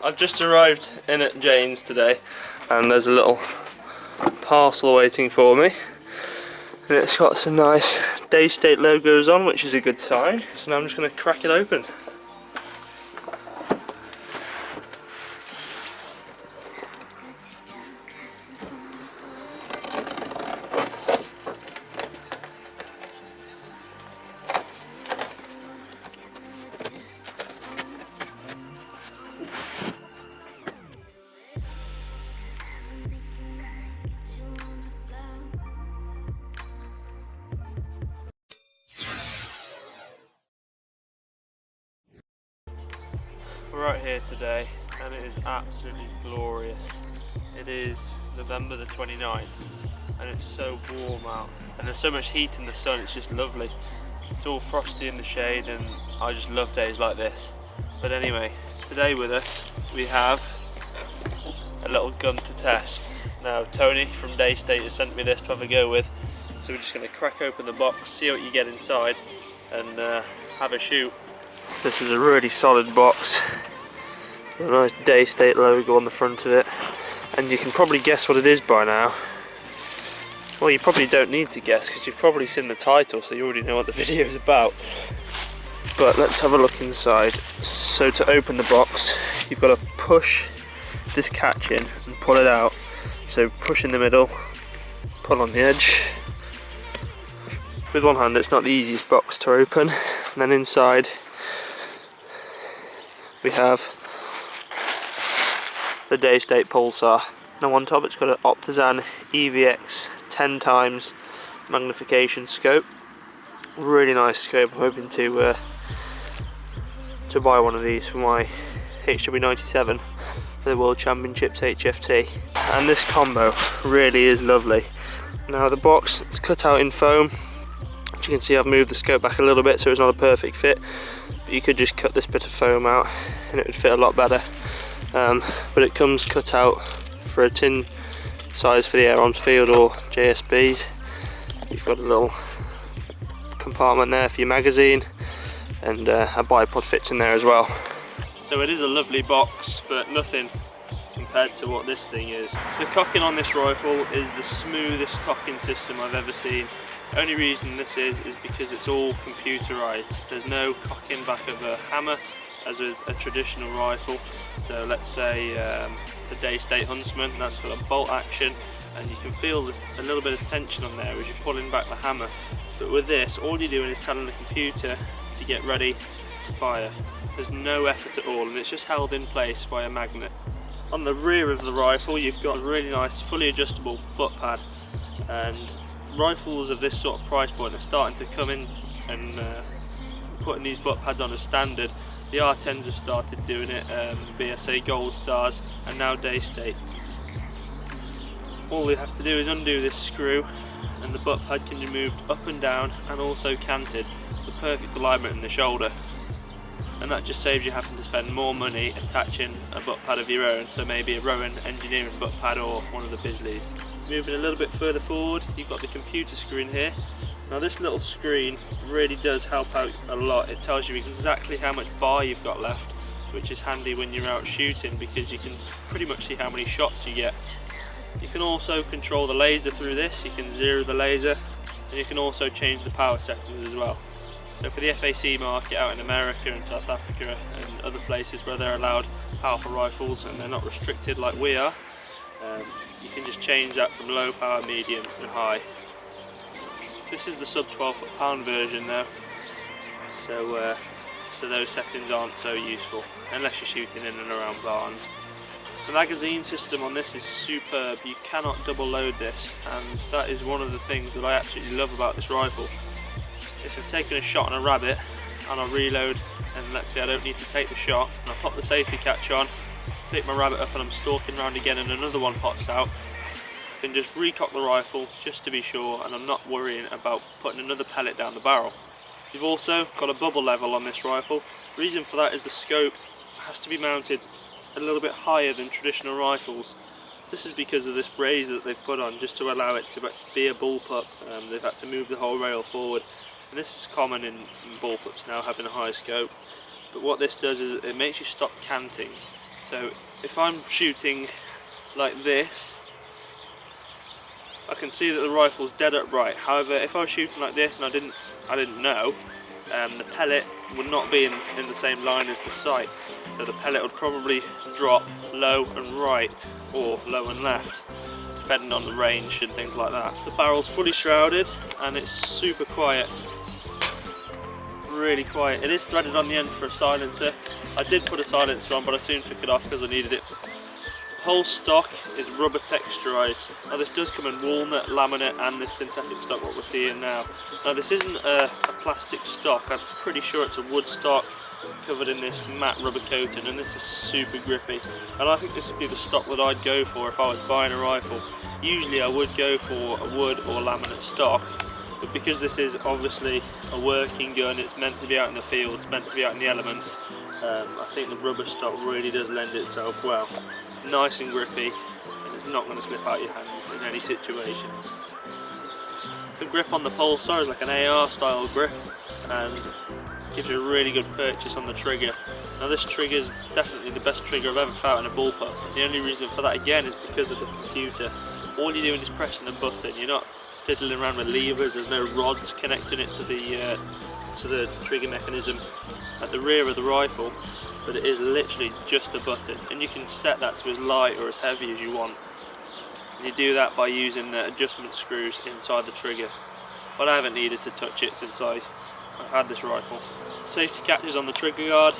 I've just arrived in at Jane's today and there's a little parcel waiting for me. And it's got some nice Daystate logos on, which is a good sign. So now I'm just going to crack it open. We're out here today and it is absolutely glorious. It is November the 29th and it's so warm out and there's so much heat in the sun, it's just lovely. It's all frosty in the shade and I just love days like this. But anyway, today with us we have a little gun to test. Now Tony from Daystate has sent me this to have a go with, so we're just going to crack open the box, see what you get inside and have a shoot. So this is a really solid box, a nice Daystate logo on the front of it, and you can probably guess what it is by now. Well, you probably don't need to guess because you've probably seen the title, so you already know what the video is about. But let's have a look inside. So to open the box, you've got to push this catch in and pull it out. So push in the middle, pull on the edge. With one hand it's not the easiest box to open. And then inside we have the Daystate Pulsar. Now on top it's got an Optizan EVX 10 times magnification scope. Really nice scope. I'm hoping to buy one of these for my HW97 for the World Championships HFT. And this combo really is lovely. Now the box is cut out in foam. As you can see, I've moved the scope back a little bit so it's not a perfect fit. But you could just cut this bit of foam out and it would fit a lot better. But it comes cut out for a tin size for the Air Arms Field or JSBs. You've got a little compartment there for your magazine, and a bipod fits in there as well. So it is a lovely box, but nothing compared to what this thing is. The cocking on this rifle is the smoothest cocking system I've ever seen. The only reason this is because it's all computerized. There's no cocking back of a hammer as a traditional rifle. So let's say the Daystate Huntsman, that's got a bolt action and you can feel a little bit of tension on there as you're pulling back the hammer. But with this, all you're doing is telling the computer to get ready to fire. There's no effort at all and it's just held in place by a magnet. On the rear of the rifle you've got a really nice fully adjustable butt pad, and rifles of this sort of price point are starting to come in and putting these butt pads on as standard. The R10s have started doing it, BSA Gold Stars and now Daystate. All you have to do is undo this screw and the butt pad can be moved up and down and also canted for perfect alignment in the shoulder. And that just saves you having to spend more money attaching a butt pad of your own, so maybe a Rowan Engineering butt pad or one of the Bisleys. Moving a little bit further forward, you've got the computer screen here. Now this little screen really does help out a lot. It tells you exactly how much bar you've got left, which is handy when you're out shooting because you can pretty much see how many shots you get. You can also control the laser through this. You can zero the laser and you can also change the power settings as well. So for the FAC market out in America and South Africa and other places where they're allowed powerful rifles and they're not restricted like we are, you can just change that from low power, medium and high. This is the sub 12 foot-pound version now, so those settings aren't so useful unless you're shooting in and around barns. The magazine system on this is superb. You cannot double load this, and that is one of the things that I absolutely love about this rifle. If I've taken a shot on a rabbit and I reload, and let's say I don't need to take the shot, and I pop the safety catch on, pick my rabbit up and I'm stalking around again and another one pops out, I can just recock the rifle just to be sure, and I'm not worrying about putting another pellet down the barrel. You've also got a bubble level on this rifle. The reason for that is the scope has to be mounted a little bit higher than traditional rifles. This is because of this braze that they've put on just to allow it to be a bullpup. They've had to move the whole rail forward, and this is common in bullpups now, having a high scope. But what this does is it makes you stop canting. So if I'm shooting like this, I can see that the rifle's dead upright. However, if I was shooting like this and I didn't know, the pellet would not be in the same line as the sight. So the pellet would probably drop low and right, or low and left, depending on the range and things like that. The barrel's fully shrouded and it's super quiet. Really quiet. It is threaded on the end for a silencer. I did put a silencer on, but I soon took it off because I needed it. The whole stock is rubber texturized. Now this does come in walnut, laminate and this synthetic stock what we're seeing now. Now this isn't a plastic stock, I'm pretty sure it's a wood stock covered in this matte rubber coating, and this is super grippy. And I think this would be the stock that I'd go for if I was buying a rifle. Usually I would go for a wood or laminate stock, but because this is obviously a working gun, it's meant to be out in the field, it's meant to be out in the elements, I think the rubber stock really does lend itself well. Nice and grippy, and it's not going to slip out your hands in any situations. The grip on the Pulsar is like an AR style grip and gives you a really good purchase on the trigger. Now this trigger is definitely the best trigger I've ever found in a bullpup. The only reason for that again is because of the computer. All you're doing is pressing a button, you're not fiddling around with levers, there's no rods connecting it to the trigger mechanism at the rear of the rifle, but it is literally just a button, and you can set that to as light or as heavy as you want. And you do that by using the adjustment screws inside the trigger, but I haven't needed to touch it since I've had this rifle. Safety catches on the trigger guard,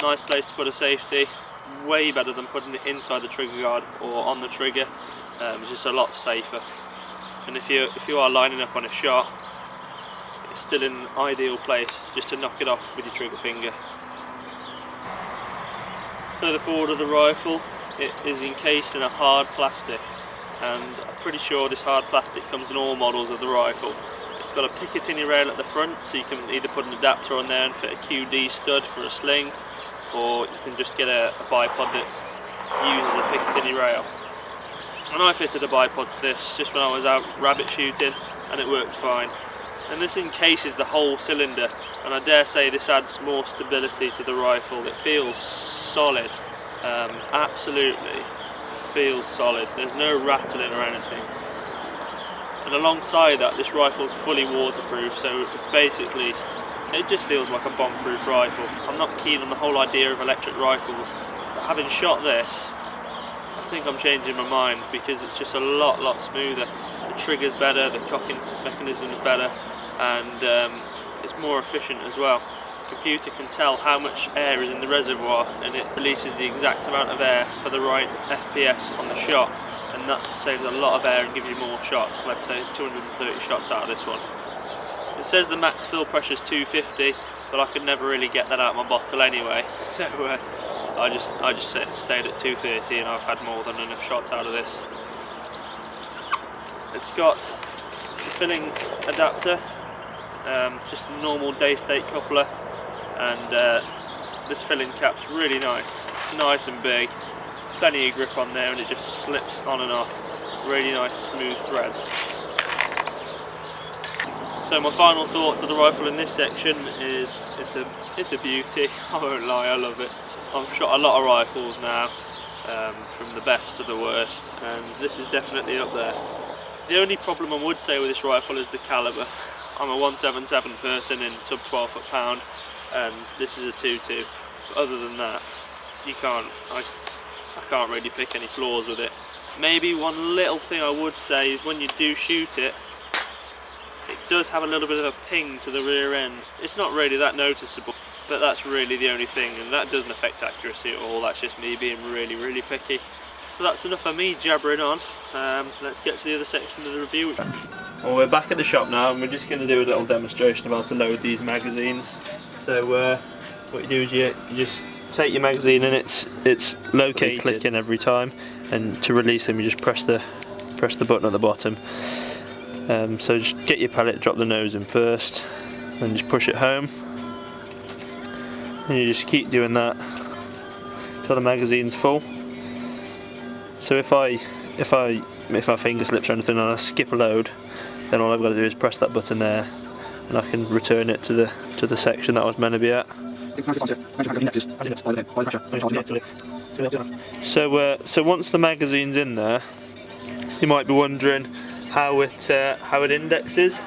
nice place to put a safety, way better than putting it inside the trigger guard or on the trigger. It's just a lot safer. And if you are lining up on a shot, it's still in an ideal place just to knock it off with your trigger finger. Further forward of the rifle, it is encased in a hard plastic, and I'm pretty sure this hard plastic comes in all models of the rifle. It's got a Picatinny rail at the front, so you can either put an adapter on there and fit a QD stud for a sling, or you can just get a bipod that uses a Picatinny rail. And I fitted a bipod to this just when I was out rabbit shooting, and it worked fine. And this encases the whole cylinder, and I dare say this adds more stability to the rifle. It feels solid, absolutely feels solid. There's no rattling or anything. And alongside that, this rifle is fully waterproof, so it's basically, it just feels like a bomb-proof rifle. I'm not keen on the whole idea of electric rifles, but having shot this, I think I'm changing my mind, because it's just a lot smoother. The trigger's better, the cocking mechanism is better, and it's more efficient as well. The computer can tell how much air is in the reservoir, and it releases the exact amount of air for the right FPS on the shot, and that saves a lot of air and gives you more shots. Let's say 230 shots out of this one. It says the max fill pressure is 250, but I could never really get that out of my bottle anyway, so I just stayed at 230, and I've had more than enough shots out of this. It's got a filling adapter, just a normal Daystate coupler, and this filling cap's really nice. It's nice and big, plenty of grip on there, and it just slips on and off. Really nice smooth threads. So my final thoughts of the rifle in this section is it's a beauty. I won't lie, I love it. I've shot a lot of rifles now, from the best to the worst, and this is definitely up there. The only problem I would say with this rifle is the caliber. I'm a 177 person in sub 12 foot-pound, and this is a 2.2. But other than that, I can't really pick any flaws with it. Maybe one little thing I would say is when you do shoot it, it does have a little bit of a ping to the rear end. It's not really that noticeable, but that's really the only thing, and that doesn't affect accuracy at all. That's just me being really picky. So that's enough of me jabbering on. Let's get to the other section of the review. Well, we're back at the shop now, and we're just going to do a little demonstration of how to load these magazines. So what you do is you just take your magazine, and it's located, click in every time, and to release them you just press the button at the bottom. So just get your pellet, drop the nose in first, then just push it home, and you just keep doing that till the magazine's full. So if my finger slips or anything and I skip a load, then all I've got to do is press that button there, and I can return it to the section that I was meant to be at. So once the magazine's in there, you might be wondering how it indexes.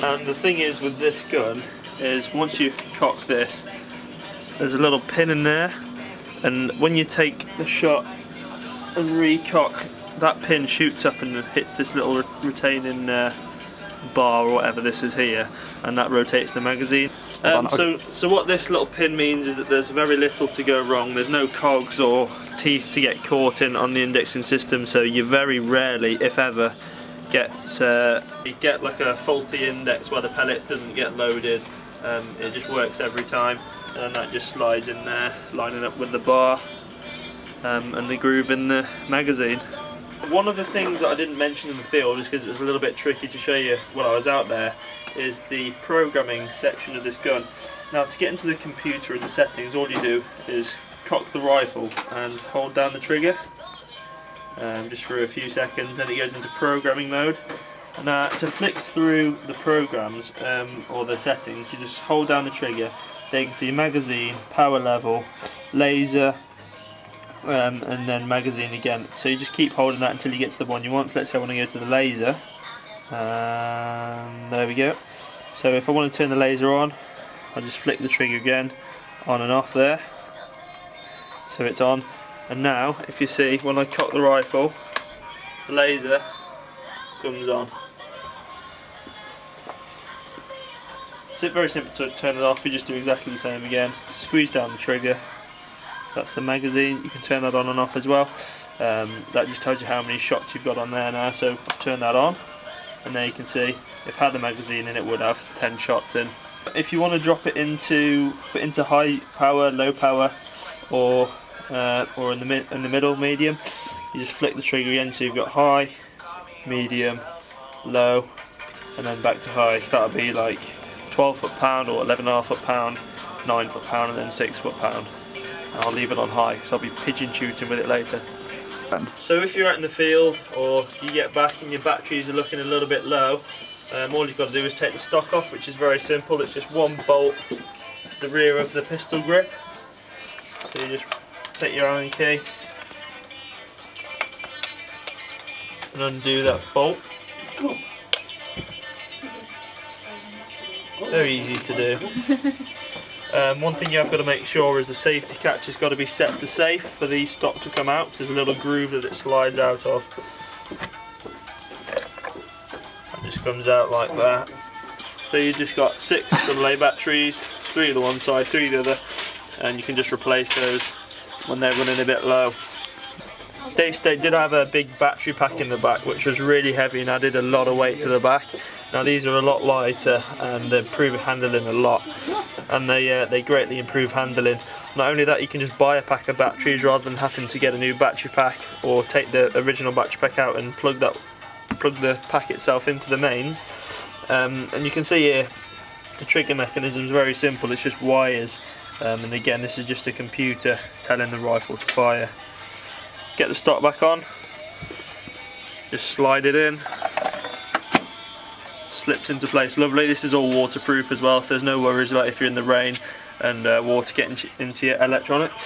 And the thing is with this gun is once you cock this, there's a little pin in there, and when you take the shot and recock, that pin shoots up and hits this little retaining bar or whatever this is here, and that rotates the magazine. So what this little pin means is that there's very little to go wrong. There's no cogs or teeth to get caught in on the indexing system, so you very rarely, if ever, get like a faulty index where the pellet doesn't get loaded. It just works every time, and that just slides in there, lining up with the bar and the groove in the magazine. One of the things that I didn't mention in the field, is because it was a little bit tricky to show you when I was out there, is the programming section of this gun. Now, to get into the computer and the settings, all you do is cock the rifle and hold down the trigger just for a few seconds, and it goes into programming mode. Now, to flick through the programs or the settings, you just hold down the trigger. There you can see magazine, power level, laser, and then magazine again. So you just keep holding that until you get to the one you want. So let's say I want to go to the laser. There we go. So if I want to turn the laser on, I just flick the trigger again, on and off there. So it's on. And now, if you see, when I cock the rifle, the laser comes on. It's very simple to turn it off. You just do exactly the same again. Squeeze down the trigger. So that's the magazine. You can turn that on and off as well. That just tells you how many shots you've got on there now. So turn that on, and there you can see if it had the magazine in, it would have 10 shots in. If you want to drop it into high power, low power, or in the middle, medium, you just flick the trigger again. So you've got high, medium, low, and then back to high. So that'll be like 12 foot-pound or 11.5 foot-pound, 9 foot-pound, and then 6 foot-pound. I'll leave it on high because I'll be pigeon shooting with it later. So if you're out in the field or you get back and your batteries are looking a little bit low, all you've got to do is take the stock off, which is very simple. It's just one bolt to the rear of the pistol grip. So you just take your Allen key and undo that bolt. Very easy to do. One thing you have got to make sure is the safety catch has got to be set to safe for the stock to come out, because there's a little groove that it slides out of. It just comes out like that. So you've just got 6 AA batteries, 3 to the one side, 3 to the other, and you can just replace those when they're running a bit low. Daystate did have a big battery pack in the back, which was really heavy and added a lot of weight to the back. Now these are a lot lighter and they improve handling a lot, and they greatly improve handling. Not only that, you can just buy a pack of batteries rather than having to get a new battery pack or take the original battery pack out and plug the pack itself into the mains. And you can see here the trigger mechanism is very simple. It's just wires, and again, this is just a computer telling the rifle to fire. Get the stock back on, just slide it in, slips into place lovely. This is all waterproof as well, so there's no worries about if you're in the rain and water getting into your electronics.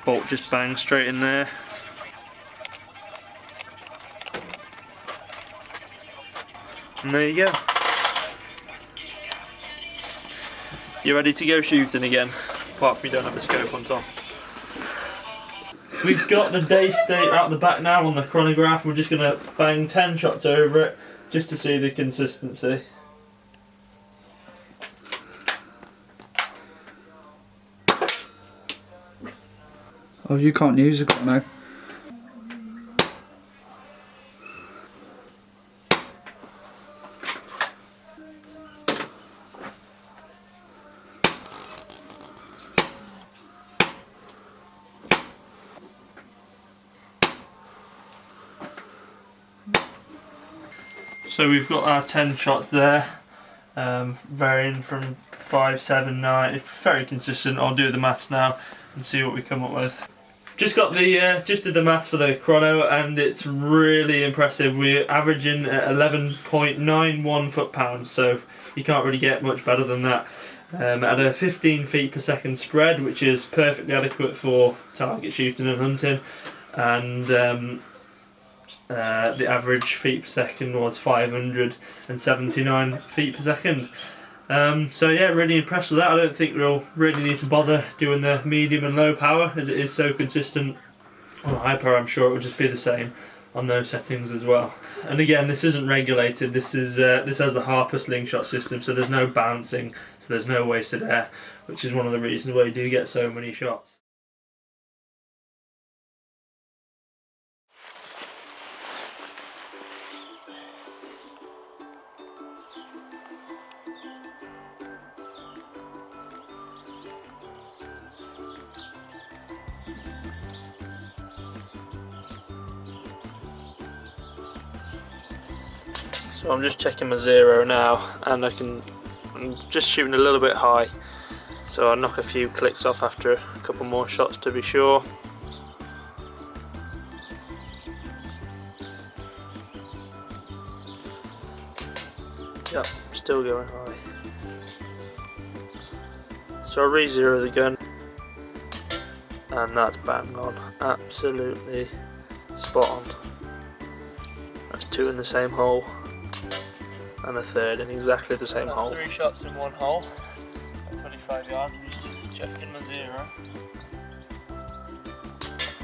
Bolt just bangs straight in there. And there you go. You're ready to go shooting again, apart from you don't have the scope on top. We've got the Daystate out the back now on the chronograph. We're just going to bang 10 shots over it just to see the consistency. Oh, you can't use it now. So we've got our 10 shots there, varying from 5, 7, 9. It's very consistent. I'll do the maths now and see what we come up with. Just got the just did the maths for the chrono, and it's really impressive. We're averaging at 11.91 foot-pounds, so you can't really get much better than that. At a 15 feet per second spread, which is perfectly adequate for target shooting and hunting, and the average feet per second was 579 feet per second. So yeah, really impressed with that. I don't think we'll really need to bother doing the medium and low power, as it is so consistent on high power. I'm sure it will just be the same on those settings as well. And again, this isn't regulated. This is this has the Harper slingshot system, so there's no bouncing, so there's no wasted air, which is one of the reasons why you do get so many shots. So I'm just checking my zero now, and I'm just shooting a little bit high, so I'll knock a few clicks off after a couple more shots to be sure. Yep, still going high. So I re-zero the gun, and that's bang on, absolutely spot on. That's two in the same hole, and a third in exactly the same hole. 3 shots in one hole at 25 yards. I'm just checking my zero.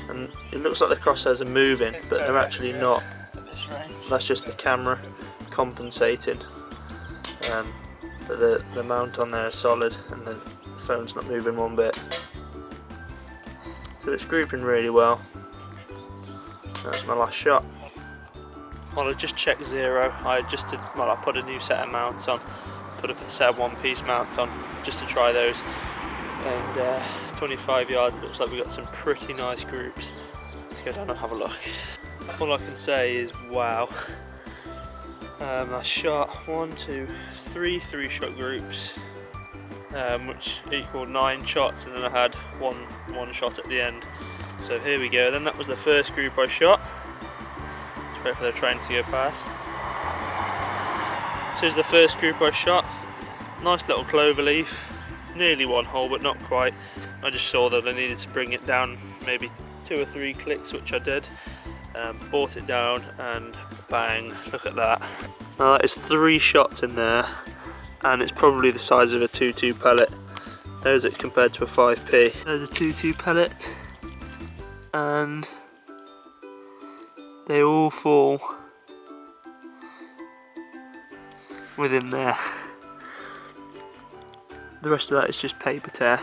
And it looks like the crosshairs are moving, but they're actually not. That's just the camera compensating. But the mount on there is solid, and the phone's not moving one bit. So it's grouping really well. That's my last shot. Well, I just checked zero. I put a new set of mounts on, put a set of one-piece mounts on, just to try those. And 25 yards, looks like we got some pretty nice groups. Let's go down and have a look. All I can say is wow. I shot 1, 2, 3 3-shot groups, which equaled 9 shots, and then I had one shot at the end. So here we go. Then that was the first group I shot. Wait for the train to go past. So here's the first group I shot. Nice little clover leaf, nearly one hole but not quite. I just saw that I needed to bring it down maybe 2 or 3 clicks, which I did. Brought it down, and bang, look at that. Now that is 3 shots in there, and it's probably the size of a 2.2 pellet. There's it compared to a 5p. There's a 2.2 pellet, and they all fall within there. The rest of that is just paper tear.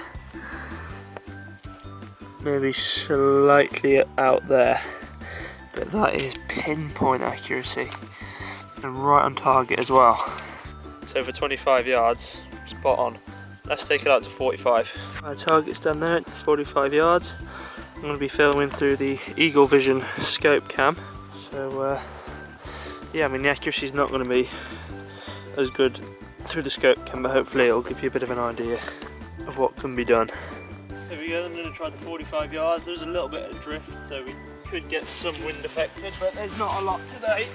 Maybe slightly out there, but that is pinpoint accuracy and right on target as well. So for 25 yards, spot on. Let's take it out to 45. My target's down there at 45 yards. I'm going to be filming through the Eagle Vision scope cam. So yeah, I mean the accuracy is not going to be as good through the scope cam, but hopefully it'll give you a bit of an idea of what can be done. Here we go, I'm going to try the 45 yards. There's a little bit of drift, so we could get some wind affected, but there's not a lot today.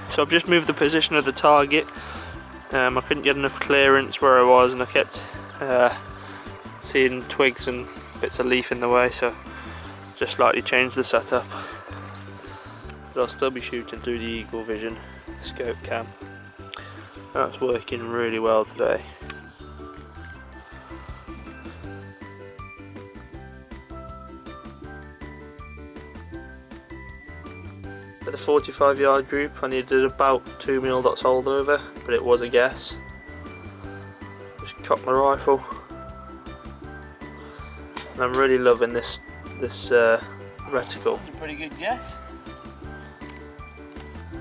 So I've just moved the position of the target. I couldn't get enough clearance where I was, and I kept seeing twigs and bits of leaf in the way, so just slightly changed the setup. But I'll still be shooting through the Eagle Vision scope cam. That's working really well today. For the 45 yard group I needed about 2 mil dots holdover, but it was a guess. Just cocked my rifle. And I'm really loving this reticle. That's a pretty good guess.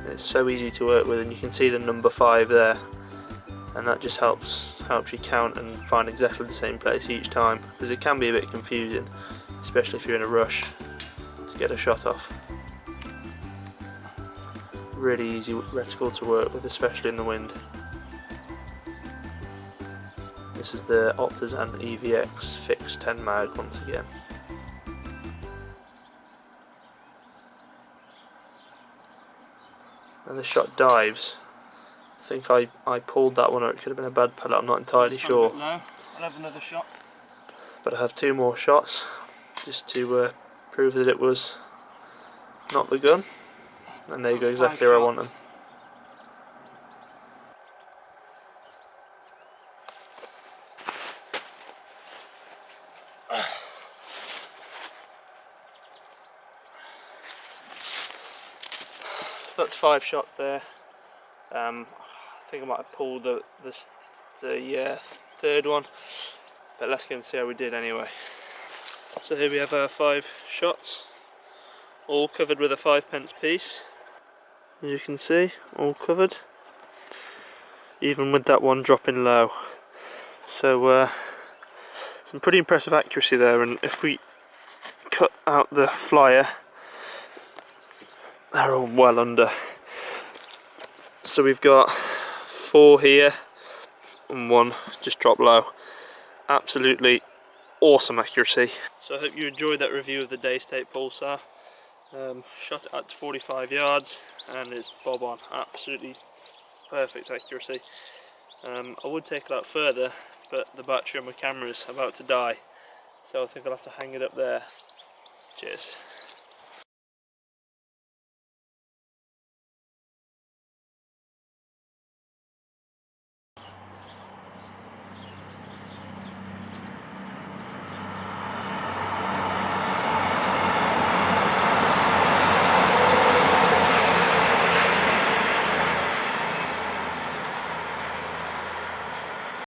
It's so easy to work with, and you can see the number 5 there, and that just helps you count and find exactly the same place each time, because it can be a bit confusing, especially if you're in a rush to get a shot off. Really easy reticle to work with, especially in the wind. This is the Optizan EVX fixed 10 mag once again. And the shot dives. I think I pulled that one, or it could have been a bad pellet, I'm not entirely sure. I'll have another shot. But I have 2 more shots just to prove that it was not the gun. And there you go, exactly where I want them. So that's 5 shots there. I think I might have pulled the third one, but let's go and see how we did anyway. So here we have our 5 shots, all covered with a 5p piece. As you can see, all covered, even with that one dropping low. So some pretty impressive accuracy there, and if we cut out the flyer, they're all well under. So we've got 4 here and 1 just dropped low. Absolutely awesome accuracy. So I hope you enjoyed that review of the Daystate Pulsar. Shot it at 45 yards and it's bob on, absolutely perfect accuracy. I would take it out further, but the battery on my camera is about to die, so I think I'll have to hang it up there. Cheers.